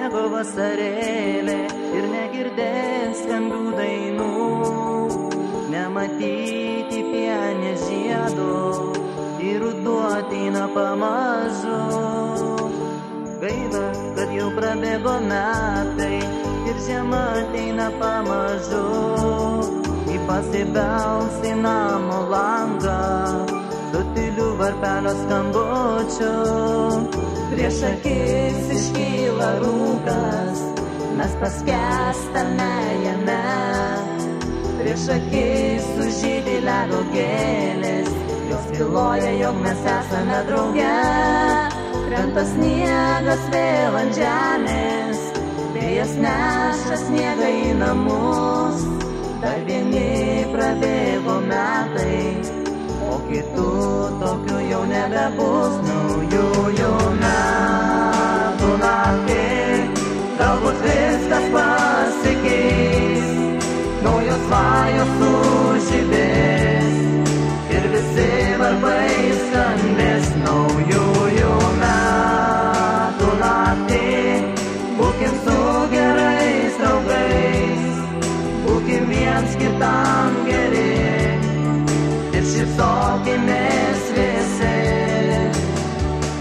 prabėgo vasarėlė ir negirdės skambių dainų, nematyti pienės žiedo ir ruduo ateina pamažu. Gaila, kad jau prabėgo metai ir žiema ateina pamažu. Į pasibels į namo langą su tyliu varpelio skambučiu. Prieš akis iškyla rūkas, mes paskęstame jame. Prieš akis sužydi ledo gėlės, jos byloja, jog mes esame drauge. Krenta sniegas vėl ant žemės, vėjas neša sniegą į namus. Dar vieni prabėgo metai, o kitų tokių jau nebebus. Naujųjų metų naktį galbūt viskas pasikeis, naujos svajos sužibės ir visi varpai skambės. Naujųjų metų naktį būkim su gerais draugais, būkim viens kitam geri ir šypsokimės visi.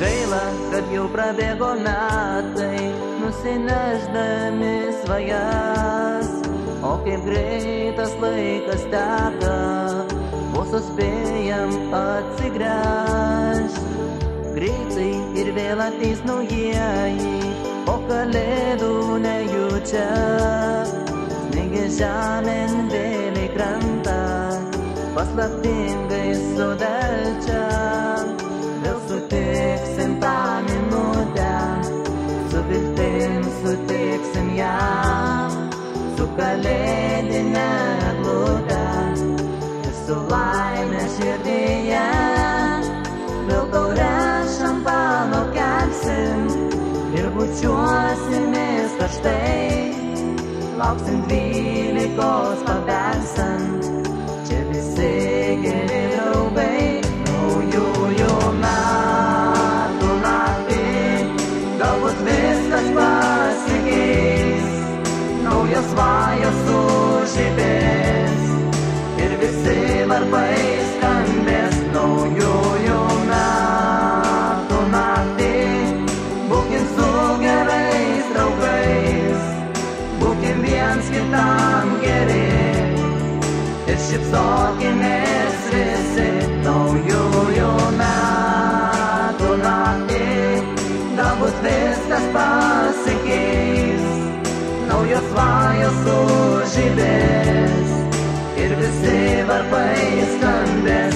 Gaila, kad jau prabėgo metai, nusineždami svajas, o kaip greitas laikas teka, vos suspėjam atsigręžt. Greitai ir vėl ateis naujieji, po kalėdų nejučia. Snaigia žemėn vėliai krenta, paslaptingai sudelčia. Vėl sutiksim tą minutę, su viltim sutiksim ją, su kalėdinė eglute ir su laime širdyje. Vėl taurę šampano kelsim ir bučiuosimės karštai. Lauksim 12 pabelsant, čia visi geri draugai. Naujųjų metų naktį galbūt viskas pasikeis, naujos svajos sužibės ir visi varpai skambės. Naujųjų metų naktį būkim su gerais draugais, būkim viens kitam geri ir šypsokimės visi. Naujųjų metų naktį galbūt viskas pasikeis, naujos svajos sužibės ir visi varpai skambės.